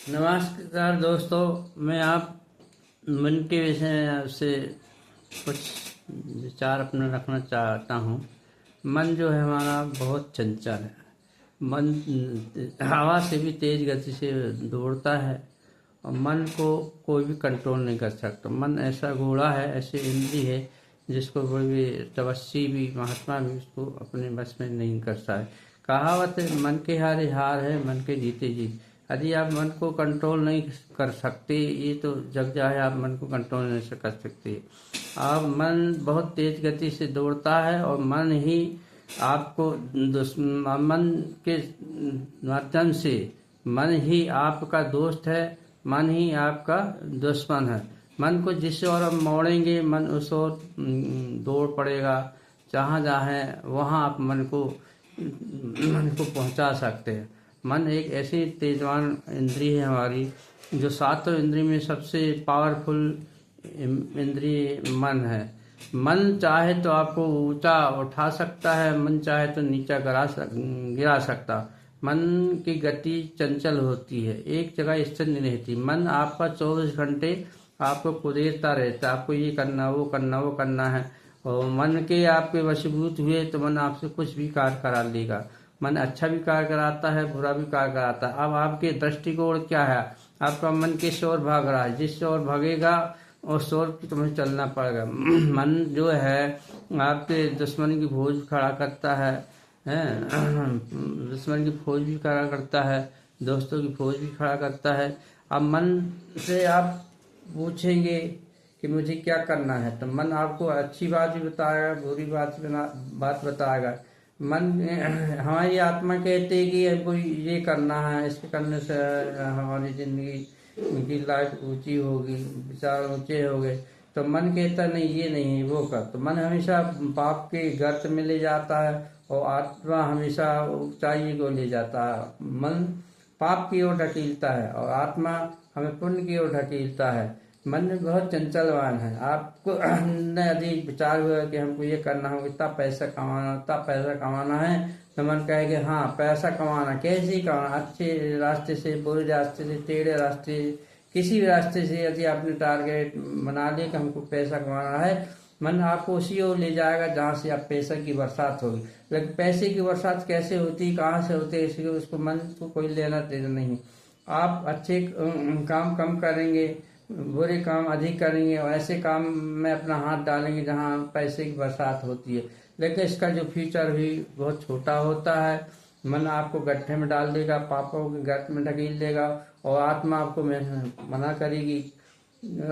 नमस्कार दोस्तों, मैं आप मन के विषय में आपसे कुछ विचार अपने रखना चाहता हूँ। मन जो है हमारा बहुत चंचल है। मन हवा से भी तेज गति से दौड़ता है और मन को कोई भी कंट्रोल नहीं कर सकता। मन ऐसा घोड़ा है, ऐसी इंद्री है जिसको कोई भी तपस्वी भी महात्मा भी उसको अपने बस में नहीं करता है। कहावत है, मन के हारे हार है, मन के जीते जीत। यदि आप मन को कंट्रोल नहीं कर सकते, ये तो जग जाए, आप मन को कंट्रोल नहीं कर सकते। आप मन बहुत तेज गति से दौड़ता है और मन ही आपको मन के माध्यम से मन ही आपका दोस्त है, मन ही आपका दुश्मन है। मन को जिस ओर आप मोड़ेंगे मन उस ओर दौड़ पड़ेगा। जहाँ जाए वहाँ आप मन को पहुँचा सकते हैं। मन एक ऐसी तेजवान इंद्री है हमारी, जो सातों इंद्री में सबसे पावरफुल इंद्री मन है। मन चाहे तो आपको ऊंचा उठा सकता है, मन चाहे तो नीचा गिरा सकता। मन की गति चंचल होती है, एक जगह स्थिर नहीं रहती। मन आपका 24 घंटे आपको कुदेरता रहता है, आपको ये करना वो करना वो करना है। और मन के आपके वशीभूत हुए तो मन आपसे कुछ भी कार्य करा लेगा। मन अच्छा भी कार्य कराता है, बुरा भी कार्य कराता है। अब आपके दृष्टिकोण क्या है? आपका मन किस ओर भाग रहा है? जिस ओर भागेगा उस ओर की तुम्हें चलना पड़ेगा। मन जो है आपके दुश्मन की फौज खड़ा करता है, दुश्मन की फौज भी खड़ा करता है, दोस्तों की फौज भी खड़ा करता है। अब मन से आप पूछेंगे कि मुझे क्या करना है, तो मन आपको अच्छी बात भी बताएगा, बुरी बात बताएगा। मन हमारी आत्मा कहती है कि हमको ये करना है, इसके करने से हमारी जिंदगी की लाइफ ऊंची होगी, विचार ऊंचे हो गए। तो मन कहता नहीं, ये नहीं वो कर। तो मन हमेशा पाप के गर्त में ले जाता है और आत्मा हमेशा ऊंचाई को ले जाता है। मन पाप की ओर ढकेलता है और आत्मा हमें पुण्य की ओर ढकेलता है। मन बहुत चंचलवान है। आपको यदि विचार हुआ कि हमको ये करना है, इतना पैसा कमाना है, तो मन कहेगा हाँ पैसा कमाना, कैसे कमाना, अच्छे रास्ते से, बुरे रास्ते से, टेढ़े रास्ते, किसी भी रास्ते से यदि आपने टारगेट बना लिया कि हमको पैसा कमाना है, मन आपको उसी ओर ले जाएगा जहाँ से आप पैसा की बरसात होगी। लेकिन पैसे की बरसात कैसे होती, कहाँ से होती है, इसलिए उसको मन को कोई लेना देना नहीं। आप अच्छे काम कम करेंगे, बुरे काम अधिक करेंगे और ऐसे काम में अपना हाथ डालेंगे जहाँ पैसे की बरसात होती है। लेकिन इसका जो फ्यूचर भी बहुत छोटा होता है। मन आपको गड्ढे में डाल देगा, पापों के गर्त में ढकेल देगा और आत्मा आपको मना करेगी,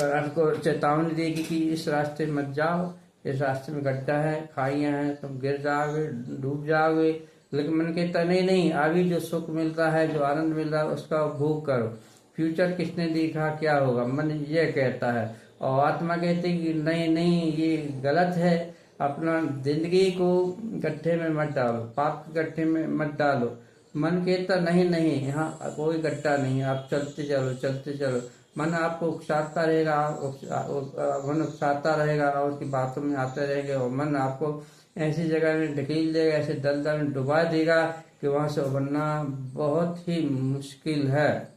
आपको चेतावनी देगी कि इस रास्ते मत जाओ, इस रास्ते में गड्ढा है, खाइयाँ हैं, तुम गिर जाओगे, डूब जाओगे। लेकिन मन कहता नहीं नहीं, अभी जो सुख मिलता है, जो आनंद मिल रहा है, उसका भोग करो। फ्यूचर किसने देखा क्या होगा, मन ये कहता है। और आत्मा कहती कि नहीं नहीं, ये गलत है, अपना जिंदगी को गड्ढे में मत डालो, पाप के गड्ढे में मत डालो। मन कहता नहीं नहीं, यहाँ कोई गड्ढा नहीं, आप चलते चलो चलते चलो। मन आपको उकसाता रहेगा, मन उकसाता रहेगा और उसकी बातों में आते रहेंगे और मन आपको ऐसी जगह में ढकेल देगा, ऐसे दलदल में डुबा देगा कि वहां से उबरना बहुत ही मुश्किल है।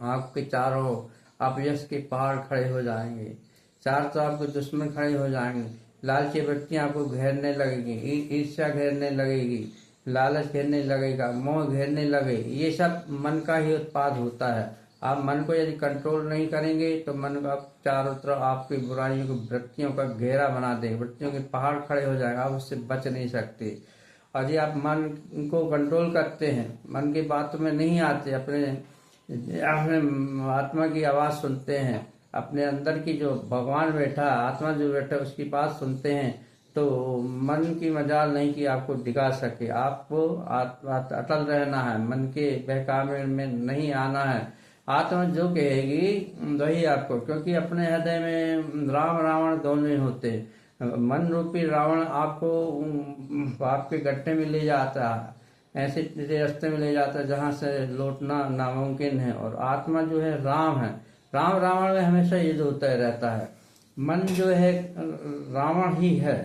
आपके चारों अपयश के पहाड़ खड़े हो जाएंगे, चार तो आपके दुश्मन खड़े हो जाएंगे, लालची वृत्तियां आपको घेरने लगेगी, ईर्ष्या घेरने लगेगी, लालच घेरने लगेगा, मोह घेरने लगे। ये सब मन का ही उत्पाद होता है। आप मन को यदि कंट्रोल नहीं करेंगे तो मन का चारों तरफ आपकी बुराइयों की वृत्तियों का घेरा बना देगा, वृत्तियों के पहाड़ खड़े हो जाएगा, आप उससे बच नहीं सकते। और यदि आप मन को कंट्रोल करते हैं, मन की बातों में नहीं आते, अपने आत्मा की आवाज सुनते हैं, अपने अंदर की जो भगवान बैठा, आत्मा जो बैठा उसकी बात सुनते हैं, तो मन की मजाल नहीं कि आपको डिगा सके। आपको अटल रहना है, मन के बहकावे में नहीं आना है। आत्मा जो कहेगी वही आपको, क्योंकि अपने हृदय में राम रावण दोनों ही होते हैं। मन रूपी रावण आपको आपके गड्ढे में ले जाता है, ऐसे रास्ते में ले जाता है जहाँ से लौटना नामुमकिन है। और आत्मा जो है राम है, राम रावण में हमेशा युद्ध होता रहता है। मन जो है रावण ही है,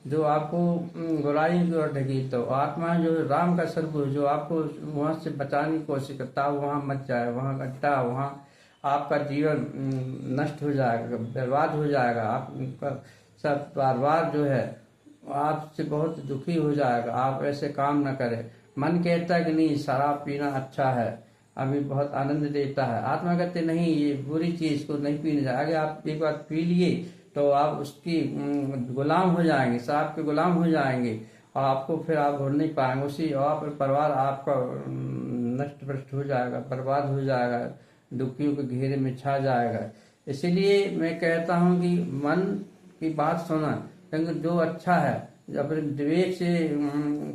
जो आपको बुराई की ओर ढकेलता हो। आत्मा जो है राम का स्वरूप है, जो आपको वहां से बचाने की कोशिश करता है, वहां मत जाए, वहां गड्ढा, वहां आपका जीवन नष्ट हो जाएगा, बर्बाद हो जाएगा। आपका सब बार जो है आपसे बहुत दुखी हो जाएगा। आप ऐसे काम न करें। मन कहता है कि नहीं, शराब पीना अच्छा है, अभी बहुत आनंद देता है। आत्मा कहते नहीं, ये बुरी चीज को नहीं पीने जाए। अगर आप एक बार पी लिए तो आप उसकी गुलाम हो जाएंगे, शराब के गुलाम हो जाएंगे, और आपको फिर आप भूल नहीं पाएंगे। उसी और परिवार आपका नष्ट भ्रष्ट हो जाएगा, बर्बाद हो जाएगा, दुखियों के घेरे में छा जाएगा। इसीलिए मैं कहता हूँ कि मन की बात सुना, क्योंकि जो अच्छा है अपने विवेक से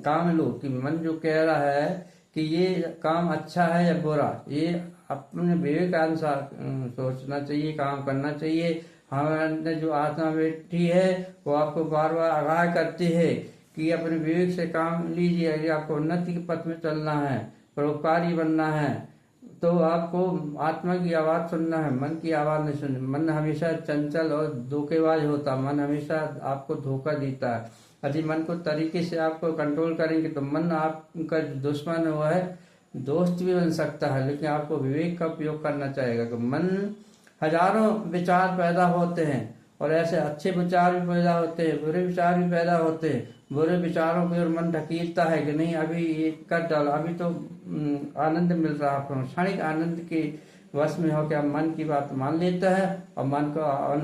काम लो कि मन जो कह रहा है कि ये काम अच्छा है या बुरा, ये अपने विवेक के अनुसार सोचना चाहिए, काम करना चाहिए। हमारे जो आत्मा बैठी है वो आपको बार बार आगाह करती है कि अपने विवेक से काम लीजिए। यदि आपको उन्नति के पथ में चलना है, परोपकारी बनना है, तो आपको आत्मा की आवाज सुनना है, मन की आवाज नहीं सुननी। मन हमेशा चंचल और धोखेबाज होता, मन हमेशा आपको धोखा देता है। यदि मन को तरीके से आपको कंट्रोल करेंगे तो मन आपका दुश्मन हुआ है, दोस्त भी बन सकता है, लेकिन आपको विवेक का उपयोग करना चाहिए। कि मन हजारों विचार पैदा होते हैं, और ऐसे अच्छे विचार भी पैदा होते हैं, बुरे विचार भी पैदा होते हैं। बुरे विचारों की ओर मन ढकीलता है कि नहीं, अभी ये कर डालो, अभी तो आनंद मिल रहा है, क्षणिक आनंद के वश में होकर मन की बात मान लेता है, और मन को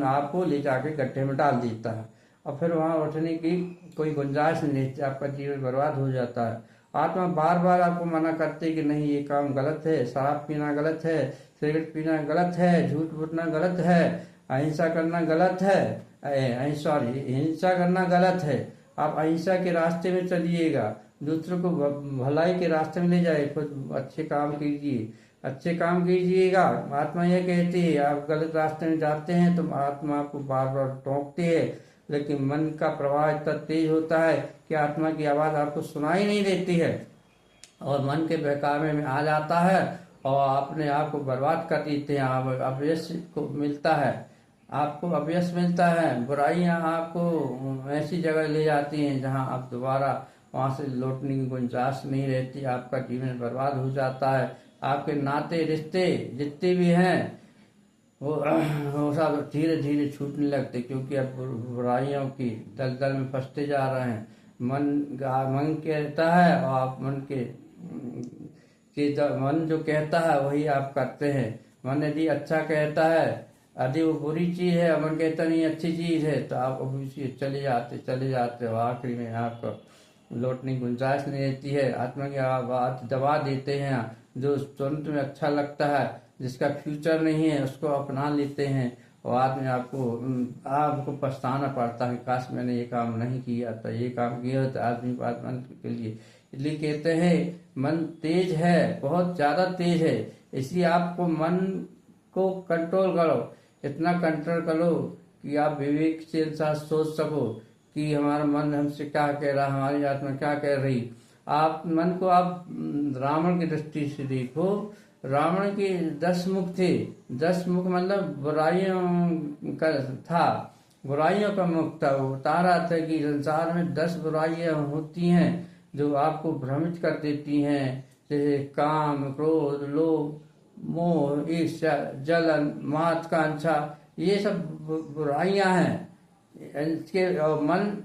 आपको ले जाके गड्ढे में डाल देता है, और फिर वहां उठने की कोई गुंजाइश नहीं रहती, आपका जीवन बर्बाद हो जाता है। आत्मा बार बार आपको मना करते कि नहीं, ये काम गलत है, शराब पीना गलत है, सिगरेट पीना गलत है, झूठ बोलना गलत है, अहिंसा करना गलत है, सॉरी, हिंसा करना गलत है। आप अहिंसा के रास्ते में चलिएगा, दूसरों को भलाई के रास्ते में ले जाए, खुद अच्छे काम कीजिए, अच्छे काम कीजिएगा। आत्मा यह कहती है, आप गलत रास्ते में जाते हैं तो आत्मा आपको बार बार टोकती है, लेकिन मन का प्रवाह इतना तेज होता है कि आत्मा की आवाज आपको सुनाई नहीं देती है, और मन के बहकावे में आ जाता है, और अपने आप को बर्बाद कर देते हैं। आप अपयश को मिलता है, आपको अपयश मिलता है, बुराइयां आपको ऐसी जगह ले जाती हैं जहां आप दोबारा वहां से लौटने की गुंजाइश नहीं रहती, आपका जीवन बर्बाद हो जाता है। आपके नाते रिश्ते जितने भी हैं वो सब धीरे धीरे छूटने लगते, क्योंकि अब बुराइयों की दलदल में फंसते जा रहे हैं। मन कहता है, और आप मन जो कहता है वही आप करते हैं। मन यदि अच्छा कहता है, यदि वो बुरी चीज है, मन कहता नहीं अच्छी चीज है, तो आप उसी चले जाते हो। आखिरी में आपको लौटने की गुंजाइश नहीं रहती है। आत्मा की आवाज दबा देते हैं, जो तुरंत में अच्छा लगता है, जिसका फ्यूचर नहीं है, उसको अपना लेते हैं, और बाद में आपको पछताना पड़ता है, काश मैंने ये काम नहीं किया था, ये काम किया तो आदमी को आत्मा के लिए। इसलिए कहते हैं मन तेज है, बहुत ज्यादा तेज है, इसलिए आपको मन को कंट्रोल करो, इतना कंट्रोल करो कि आप विवेक से इंसान सोच सको कि हमारा मन हमसे क्या कह रहा, हमारी आत्मा क्या कह रही। आप मन को आप रावण की दृष्टि से देखो। रावण के 10 मुख थे, 10 मुख मतलब बुराइयों का था, बुराइयों का मुख था। वो बता रहा था कि संसार में 10 बुराइयां होती हैं जो आपको भ्रमित कर देती हैं, जैसे काम, क्रोध, लोभ, मोह, ईर्ष्या, जलन, महत्वाकांक्षा, ये सब बुराइयां हैं। इसके मन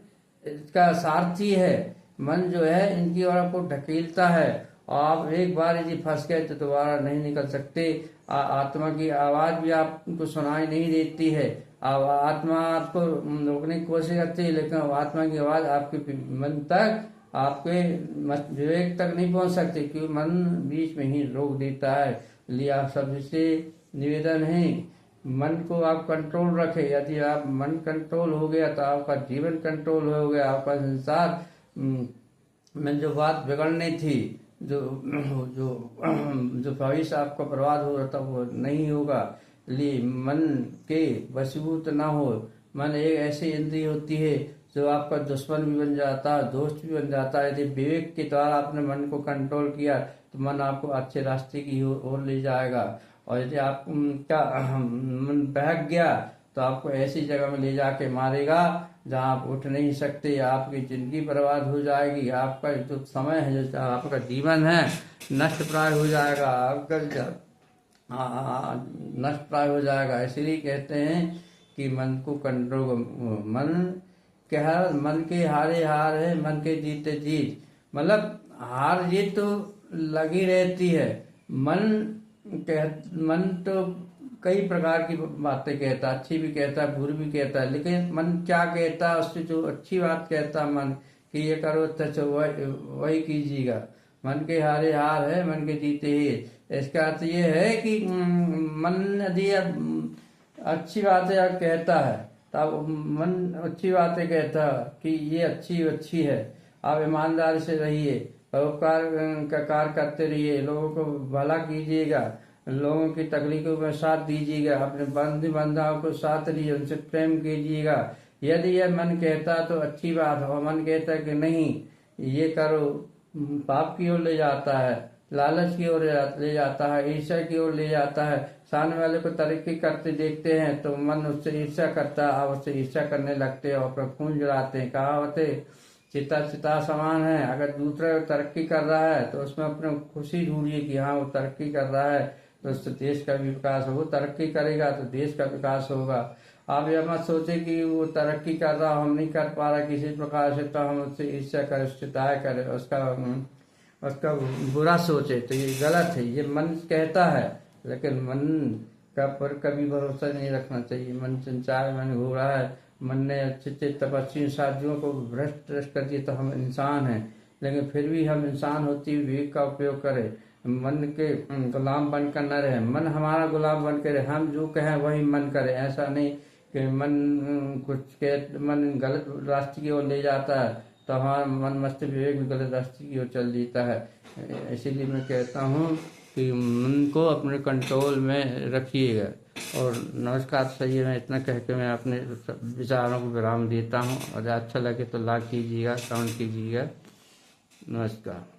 इसका सारथी है। मन जो है इनकी ओर आपको ढकेलता है, और आप एक बार यदि फंस गए तो दोबारा नहीं निकल सकते। आत्मा की आवाज भी आपको सुनाई नहीं देती है। आत्मा आपको रोकने की कोशिश करती है, लेकिन आत्मा की आवाज आपके मन तक, आपके विवेक तक नहीं पहुंच सकती, क्योंकि मन बीच में ही रोक देता है। इसलिए आप सबसे निवेदन है, मन को आप कंट्रोल रखें। यदि आप मन कंट्रोल हो गया तो आपका जीवन कंट्रोल हो गया, आपका संसार में जो बात बिगड़नी थी, जो जो जो भविष्य आपका बर्बाद हो रहा था, वो नहीं होगा। इसलिए मन के वशीभूत ना हो। मन एक ऐसी इंद्रिय होती है जो आपका दुश्मन भी बन जाता है, दोस्त भी बन जाता है। यदि विवेक के द्वारा आपने मन को कंट्रोल किया तो मन आपको अच्छे रास्ते की ओर ले जाएगा, और यदि आपका मन बहक गया तो आपको ऐसी जगह में ले जाके मारेगा जहाँ आप उठ नहीं सकते, आपकी जिंदगी बर्बाद हो जाएगी, आपका जो समय है, जो आपका जीवन है नष्ट प्राय हो जाएगा, आपका नष्ट प्राय हो जाएगा। इसलिए कहते हैं कि मन को कंट्रोल, मन क्या, मन के हारे हार है, मन के जीते जीत। मतलब हार जीत तो लगी रहती है। मन तो कई प्रकार की बातें कहता है, अच्छी भी कहता है, बुरी भी कहता है, लेकिन मन क्या कहता है, उससे जो अच्छी बात कहता है मन कि ये करो तो वही कीजिएगा। मन के हारे हार है, मन के जीते ही। इसका अर्थ ये है कि मन यदि अच्छी बातें कहता है तब मन अच्छी बातें कहता है कि ये अच्छी है, आप ईमानदारी से रहिए, परोपकार का कार्य करते रहिए, लोगों को भला कीजिएगा, लोगों की तकलीफों में साथ दीजिएगा, अपने बंधु बांधवों को साथ लीजिए, उनसे प्रेम कीजिएगा। यदि यह मन कहता तो अच्छी बात है, और मन कहता कि नहीं ये करो, पाप की ओर ले जाता है, लालच की ओर ले जाता है, ईर्ष्या की ओर ले जाता है। सामने वाले को तरक्की करते देखते हैं तो मन उससे ईर्ष्या करता है, आप उससे ईर्ष्या करने लगते हैं और अपना खून जलाते हैं। कहावत है चिता समान है, अगर दूसरा तरक्की कर रहा है तो उसमें अपने खुशी ढूंढिए कि हाँ वो तरक्की कर रहा है, तो उससे देश का भी विकास हो, वो तरक्की करेगा तो देश का विकास होगा। आप यह मत सोचे कि वो तरक्की कर रहा, हम नहीं कर पा रहा किसी प्रकार से, तो हम उससे ईर्ष्या करें, उससे दाया करें, उसका बुरा सोचे, तो ये गलत है। ये मन कहता है, लेकिन मन का पर कभी भरोसा नहीं रखना चाहिए। मन चंचल, मन घोड़ा है, मन ने अच्छे तपस्वी साधुओं को भ्रष्ट कर दिया, तो हम इंसान हैं, लेकिन फिर भी हम इंसान होते हुए विवेक का उपयोग करें, मन के गुलाम बनकर न रहे, मन हमारा गुलाम बन कर रहे, हम जो कहें वही मन करे। ऐसा नहीं कि मन गलत रास्ते की ओर ले जाता है तो हमारा मन मस्त विवेक भी गलत रास्ते की ओर चल देता है। इसीलिए मैं कहता हूँ कि मन को अपने कंट्रोल में रखिएगा। और नमस्कार, सही है, मैं इतना कह के मैं अपने विचारों को विराम देता हूँ। और अच्छा लगे तो लाइक कीजिएगा, कमेंट कीजिएगा। नमस्कार।